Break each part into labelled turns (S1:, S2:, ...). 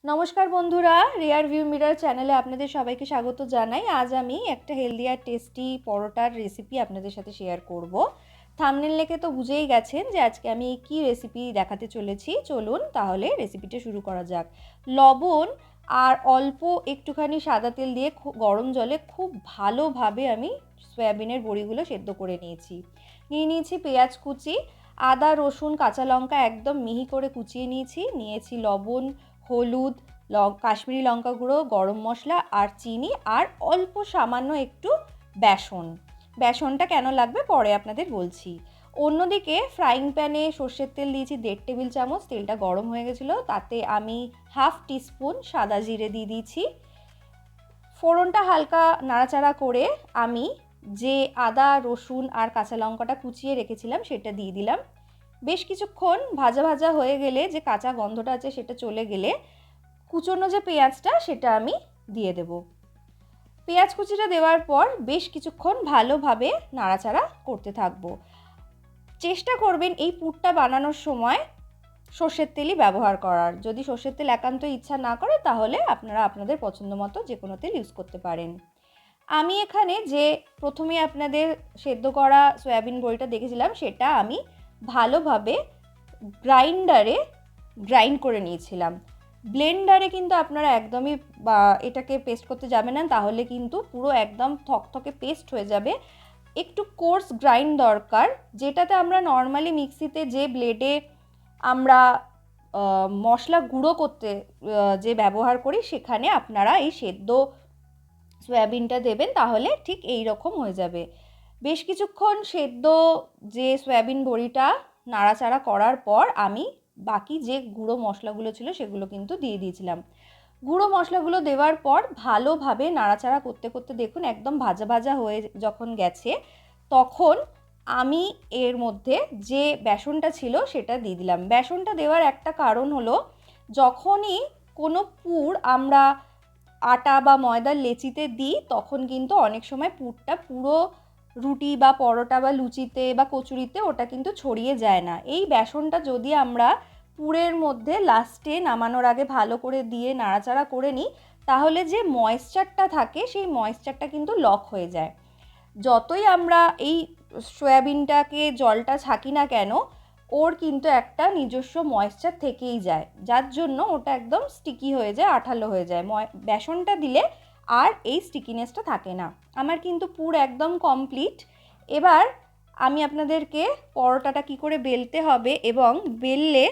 S1: নমস্কার বন্ধুরা, rare view mirror চ্যানেলে আপনাদের সবাইকে স্বাগত জানাই। আজ আমি একটা হেলদি আর টেস্টি পরোটার রেসিপি আপনাদের সাথে শেয়ার করব। থাম্বনেল দেখে তো বুঝেই গেছেন যে আজকে আমি কি রেসিপি দেখাতে চলেছি। চলুন তাহলে রেসিপিটা শুরু করা যাক। লবণ আর অল্প একটুখানি সাদা তেল দিয়ে গরম জলে খুব ভালোভাবে আমি সয়াবিনের বড়িগুলো সেদ্ধ করে নিয়েছি পেঁয়াজ কুচি, আদা রসুন কাঁচা লঙ্কা একদম মিহি করে কুচিয়ে নিয়েছি লবণ, হলুদ, কাশ্মীরি লঙ্কা গুঁড়ো, গরম মশলা আর চিনি আর অল্প সামান্য একটু বেসনটা কেন লাগবে পরে আপনাদের বলছি। অন্যদিকে ফ্রাইং প্যানে সর্ষের তেল দিয়েছি 1.5 টেবিল চামচ। তেলটা গরম হয়ে গেছিলো, তাতে আমি 1/2 টিস্পুন সাদা জিরে দিয়ে দিয়েছি। ফোড়নটা হালকা নাড়াচাড়া করে আমি যে আদা রসুন আর কাঁচা লঙ্কাটা কুচিয়ে রেখেছিলাম সেটা দিয়ে দিলাম। বেশ কিছুক্ষণ ভাজা ভাজা হয়ে গেলে, যে কাঁচা গন্ধটা আছে সেটা চলে গেলে, কুচোনো যে পেঁয়াজটা সেটা আমি দিয়ে দেব। পেঁয়াজ কুচিটা দেওয়ার পর বেশ কিছুক্ষণ ভালোভাবে নাড়াচাড়া করতে থাকবো। চেষ্টা করবেন এই পুরটা বানানোর সময় সর্ষের তেলই ব্যবহার করার। যদি সর্ষের তেল একান্ত ইচ্ছা না করে তাহলে আপনারা আপনাদের পছন্দ মতো যে কোনো তেল ইউজ করতে পারেন। আমি এখানে যে প্রথমে আপনাদের সেদ্ধ করা সয়াবিন বড়িটা দেখেছিলাম সেটা আমি ভালোভাবে গ্রাইন্ড করে নিয়েছিলাম। ব্লেন্ডারে কিন্তু আপনারা একদমই এটাকে পেস্ট করতে যাবেন না, তাহলে কিন্তু পুরো একদম থকথকে পেস্ট হয়ে যাবে। একটু কোর্স গ্রাইন্ড দরকার, যেটাতে আমরা নর্মালি মিক্সিতে যে ব্লেডে আমরা মশলা গুঁড়ো করতে যে ব্যবহার করি সেখানে আপনারা এই সেদ্ধ সয়াবিনটা দেবেন, তাহলে ঠিক এই রকম হয়ে যাবে। বেশ কিছুক্ষণ সেদ্ধ যে সয়াবিন বড়িটা নাড়াচাড়া করার পর আমি বাকি যে গুঁড়ো মশলাগুলো ছিল সেগুলো কিন্তু দিয়ে দিয়েছিলাম। গুঁড়ো মশলাগুলো দেওয়ার পর ভালোভাবে নাড়াচাড়া করতে করতে দেখুন একদম ভাজা ভাজা হয়ে যখন গেছে, তখন আমি এর মধ্যে যে বেসনটা ছিল সেটা দিয়ে দিলাম। বেসনটা দেওয়ার একটা কারণ হলো, যখনই কোনো পুর আমরা আটা বা ময়দার লেচিতে দিই তখন কিন্তু অনেক সময় পুরটা পুরো রুটি বা পরোটা বা লুচিতে বা কচুরিতে ওটা কিন্তু ছড়িয়ে যায় না। এই বেসনটা যদি আমরা পুরের মধ্যে লাস্টে নামানোর আগে ভালো করে দিয়ে নাড়াচাড়া করে নিই, তাহলে যে ময়েশ্চারটা থাকে সেই ময়েশ্চারটা কিন্তু লক হয়ে যায়। যতই আমরা এই সয়াবিনটাকে জলটা ছাঁকি না কেন, ওর কিন্তু একটা নিজস্ব ময়েশ্চার থেকেই যায়, যার জন্য ওটা একদম স্টিকি হয়ে যায়, আঠালো হয়ে যায়। বেসনটা দিলে আর এই স্টিকিনেসটা থাকে না। আমার কিন্তু পুর একদম কমপ্লিট। এবার আমি আপনাদেরকে পরোটাটা কি করে বেলতে হবে এবং বেললে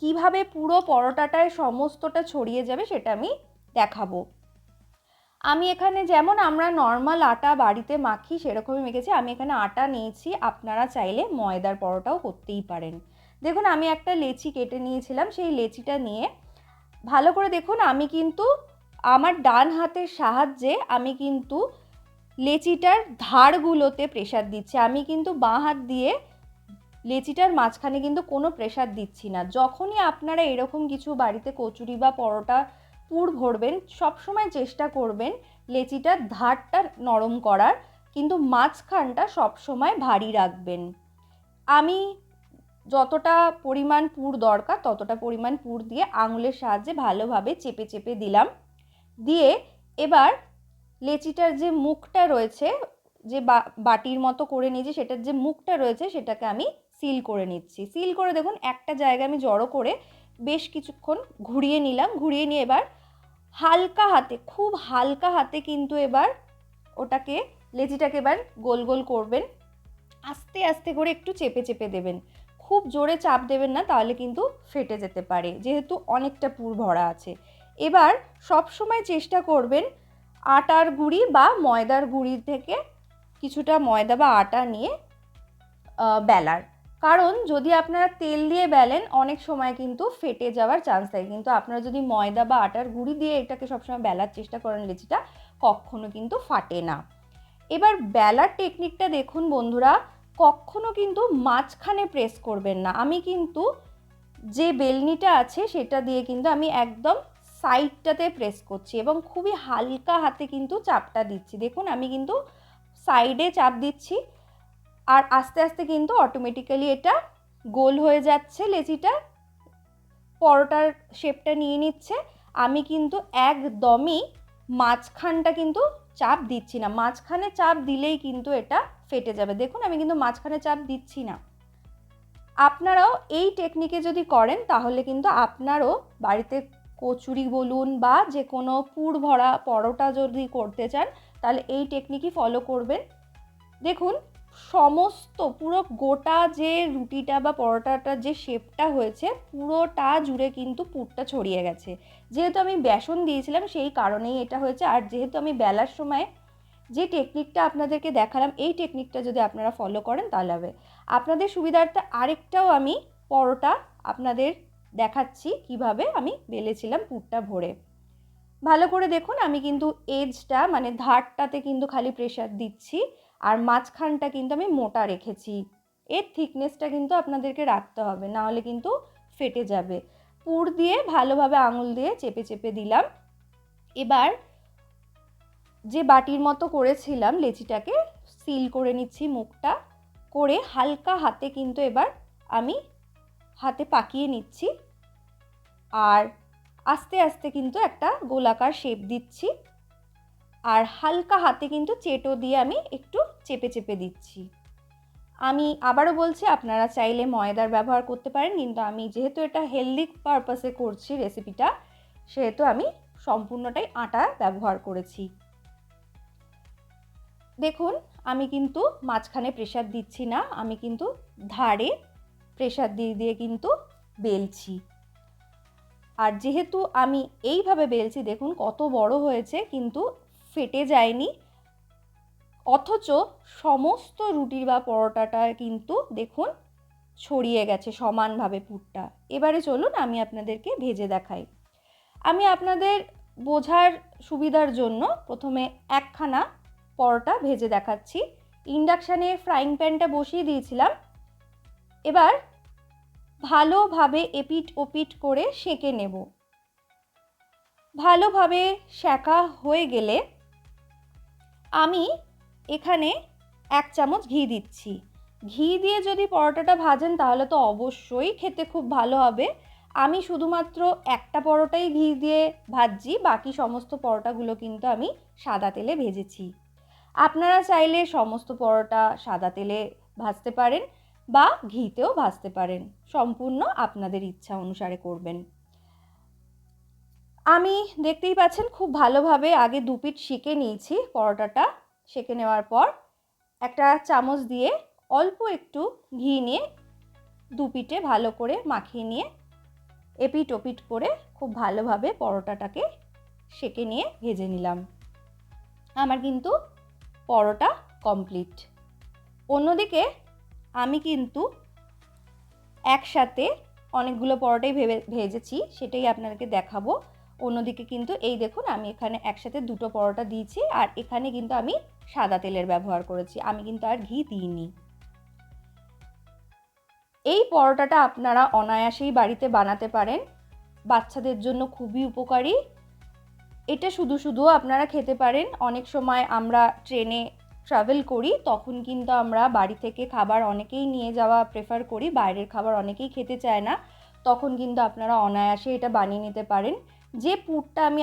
S1: কিভাবে পুরো পরোটাটায় সমস্তটা ছড়িয়ে যাবে সেটা আমি দেখাবো। আমি এখানে যেমন আমরা নর্মাল আটা বাড়িতে মাখি সেরকমই মেখেছি। আমি এখানে আটা নিয়েছি, আপনারা চাইলে ময়দার পরোটাও করতেই পারেন। দেখুন আমি একটা লেচি কেটে নিয়েছিলাম, সেই লেচিটা নিয়ে ভালো করে দেখুন আমি কিন্তু আমার ডান হাতের সাহায্যে আমি কিন্তু লেচিটার ধারগুলোতে প্রেসার দিচ্ছি। আমি কিন্তু বাঁ হাত দিয়ে লেচিটার মাঝখানে কিন্তু কোনো প্রেসার দিচ্ছি না। যখনই আপনারা এরকম কিছু বাড়িতে কচুরি বা পরোটা পুর ভরবেন, সবসময় চেষ্টা করবেন লেচিটার ধারটা নরম করার, কিন্তু মাঝখানটা সবসময় ভারী রাখবেন। আমি যতটা পরিমাণ পুর দরকার ততটা পরিমাণ পুর দিয়ে আঙুলের সাহায্যে ভালোভাবে চেপে চেপে দিলাম। দিয়ে এবার লেচিটার যে মুখটা রয়েছে, যে বাটির মতো করে নিয়েছি সেটার যে মুখটা রয়েছে সেটাকে আমি সিল করে নিচ্ছি। সিল করে দেখুন একটা জায়গায় আমি জড়ো করে বেশ কিছুক্ষণ ঘুরিয়ে নিলাম। ঘুরিয়ে নিয়ে এবার হালকা হাতে, খুব হালকা হাতে কিন্তু এবার ওটাকে লেচিটাকে এবার গোল গোল করবেন। আস্তে আস্তে করে একটু চেপে চেপে দেবেন, খুব জোরে চাপ দেবেন না, তাহলে কিন্তু ফেটে যেতে পারে, যেহেতু অনেকটা পুর ভরা আছে। এবার সব সময় চেষ্টা করবেন আটার গুঁড়ি বা ময়দার গুঁড়ি থেকে কিছুটা ময়দা বা আটা নিয়ে বেলার, কারণ যদি আপনারা তেল দিয়ে বেলেন অনেক সময় কিন্তু ফেটে যাওয়ার চান্স থাকে, কিন্তু আপনারা যদি ময়দা বা আটার গুঁড়ি দিয়ে এটাকে সবসময় বেলার চেষ্টা করেন লেচিটা, কখনো কিন্তু ফাটে না। এবার বেলার টেকনিকটা দেখুন বন্ধুরা, কখনো কিন্তু মাঝখানে প্রেস করবেন না। আমি কিন্তু যে বেলনিটা আছে সেটা দিয়ে কিন্তু আমি একদম সাইডটাতে প্রেস করছি এবং খুবই হালকা হাতে কিন্তু চাপটা দিচ্ছি। দেখুন আমি কিন্তু সাইডে চাপ দিচ্ছি আর আস্তে আস্তে কিন্তু অটোমেটিক্যালি এটা গোল হয়ে যাচ্ছে, লেচিটা পরোটার শেপটা নিয়ে নিচ্ছে। আমি কিন্তু একদমই মাঝখানটা কিন্তু চাপ দিচ্ছি না, মাঝখানে চাপ দিলেই কিন্তু এটা ফেটে যাবে। দেখুন আমি কিন্তু মাঝখানে চাপ দিচ্ছি না। আপনারাও এই টেকনিকে যদি করেন তাহলে কিন্তু আপনারও বাড়িতে কচুরি বলুন বা যে কোনো পুর ভরা পরোটা যদি করতে চান তাহলে এই টেকনিকই ফলো করবেন। দেখুন সমস্ত পুরো গোটা যে রুটিটা বা পরোটাটার যে শেপটা হয়েছে পুরোটা জুড়ে কিন্তু পুরটা ছড়িয়ে গেছে। যেহেতু আমি বেসন দিয়েছিলাম সেই কারণেই এটা হয়েছে। আর যেহেতু আমি বেলার সময় যে টেকনিকটা আপনাদেরকে দেখালাম এই টেকনিকটা যদি আপনারা ফলো করেন তাহলে হবে। আপনাদের সুবিধার্থে আরেকটাও আমি পরোটা আপনাদের দেখাচ্ছি কিভাবে আমি বেলেছিলাম পুরটা ভরে। ভালো করে দেখুন আমি কিন্তু এজটা মানে ধারটাতে কিন্তু খালি প্রেসার দিচ্ছি আর মাঝখানটা কিন্তু আমি মোটা রেখেছি। এর থিকনেসটা কিন্তু আপনাদেরকে রাখতে হবে, না হলে কিন্তু ফেটে যাবে। পুর দিয়ে ভালোভাবে আঙুল দিয়ে চেপে চেপে দিলাম। এবার যে বাটির মতো করেছিলাম লেচিটাকে সিল করে নিচ্ছি মুখটা, করে হালকা হাতে কিন্তু এবার আমি হাতে পাকিয়ে নিচ্ছি আর আস্তে আস্তে কিন্তু একটা গোলাকার শেপ দিচ্ছি আর হালকা হাতে কিন্তু চেটো দিয়ে আমি একটু চেপে চেপে দিচ্ছি। আমি আবারও বলছি আপনারা চাইলে ময়দার ব্যবহার করতে পারেন, কিন্তু আমি যেহেতু এটা হেলদি পারপাসে করছি রেসিপিটা সেহেতু আমি সম্পূর্ণটাই আটা ব্যবহার করেছি। দেখুন আমি কিন্তু মাঝখানে প্রেসার দিচ্ছি না, আমি কিন্তু ধারে প্রেসার দিয়ে দিয়ে কিন্তু বেলছি। আর যেহেতু আমি এইভাবে বেলছি দেখুন কত বড় হয়েছে কিন্তু ফেটে যায়নি, অথচ সমস্ত রুটির বা পরোটাটা কিন্তু দেখুন ছড়িয়ে গেছে সমানভাবে পুরটা। এবারে চলুন আমি আপনাদেরকে ভেজে দেখাই। আমি আপনাদের বোঝার সুবিধার জন্য প্রথমে একখানা পরোটা ভেজে দেখাচ্ছি। ইন্ডাকশানে ফ্রাইং প্যানটা বসিয়ে দিয়েছিলাম। এবার ভালোভাবে এপিট ওপিট করে সেঁকে নেব। ভালোভাবে সেঁকা হয়ে গেলে আমি এখানে 1 চামচ ঘি দিচ্ছি। ঘি দিয়ে যদি পরোটাটা ভাজেন তাহলে তো অবশ্যই খেতে খুব ভালো হবে। আমি শুধুমাত্র একটা পরোটাই ঘি দিয়ে ভাজছি, বাকি সমস্ত পরোটাগুলো কিন্তু আমি সাদা তেলে ভেজেছি। আপনারা চাইলে সমস্ত পরোটা সাদা তেলে ভাজতে পারেন বা ঘিতেও ভাজতে পারেন, সম্পূর্ণ আপনাদের ইচ্ছা অনুসারে করবেন। আমি দেখতেই পাচ্ছেন খুব ভালোভাবে আগে 2 পিঠ সেঁকে নিয়েছি। পরোটাটা সেঁকে নেওয়ার পর একটা চামচ দিয়ে অল্প একটু ঘি নিয়ে 2 পিঠে ভালো করে মাখিয়ে নিয়ে এপিট ওপিট করে খুব ভালোভাবে পরোটাটাকে সেঁকে নিয়ে ভেজে নিলাম। আমার কিন্তু পরোটা কমপ্লিট। অন্যদিকে আমি কিন্তু একসাথে অনেকগুলো পরোটাই ভেজেছি, সেটাই আপনাদেরকে দেখাবো। অন্যদিকে কিন্তু এই দেখুন আমি এখানে একসাথে 2টো পরোটা দিয়েছি আর এখানে কিন্তু আমি সাদা তেলের ব্যবহার করেছি, আমি কিন্তু আর ঘি দিইনি। এই পরোটাটা আপনারা অনায়াসেই বাড়িতে বানাতে পারেন, বাচ্চাদের জন্য খুবই উপকারী। এটা শুধু শুধু আপনারা খেতে পারেন। অনেক সময় আমরা ট্রেনে ট্রাভেল করি তখন কিন্তু আমরা বাড়ি থেকে খাবার অনেকেই নিয়ে যাওয়া প্রেফার করি, বাইরের খাবার অনেকেই খেতে চায় না, তখন কিন্তু আপনারা অনায়াসে এটা বানিয়ে নিতে পারেন। যে পুরটা আমি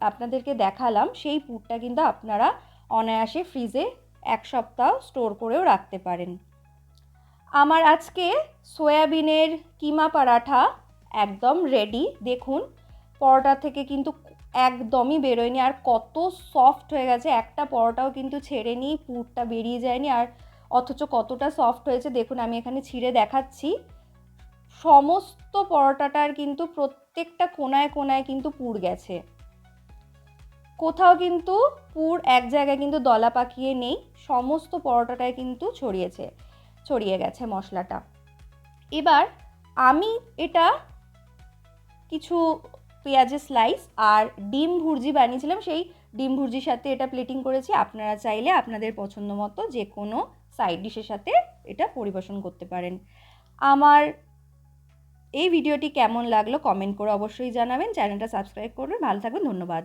S1: আপনাদেরকে দেখালাম সেই পুরটা কিন্তু আপনারা অনায়াসে ফ্রিজে 1 সপ্তাহ স্টোর করেও রাখতে পারেন। আমার আজকে সয়াবিনের কিমা পরাঠা একদম রেডি। দেখুন পরোটা থেকে কিন্তু একদমই বেরোয়নি আর কত সফট হয়ে গেছে, একটা পরোটাও কিন্তু ছেড়েনি, পুরটা বেরিয়ে যায়নি, আর অথচ কতটা সফট হয়েছে দেখুন আমি এখানে ছিঁড়ে দেখাচ্ছি। সমস্ত পরোটাটার কিন্তু প্রত্যেকটা কোনায় কোনায় কিন্তু পুর গেছে, কোথাও কিন্তু পুর এক জায়গায় কিন্তু দলা পাকিয়ে নেই, সমস্ত পরোটাটায় কিন্তু ছড়িয়ে গেছে মশলাটা। এবার আমি এটা কিছু পেঁয়াজের স্লাইস আর ডিম ভুর্জি বানিয়েছিলাম, সেই ডিম ভুর্জির সাথে এটা প্লেটিং করেছি। আপনারা চাইলে আপনাদের পছন্দ মতো যে কোনো সাইড ডিশের সাথে এটা পরিবেশন করতে পারেন। আমার এই ভিডিওটি কেমন লাগলো কমেন্ট করে অবশ্যই জানাবেন, চ্যানেলটা সাবস্ক্রাইব করবেন। ভালো থাকবেন, ধন্যবাদ।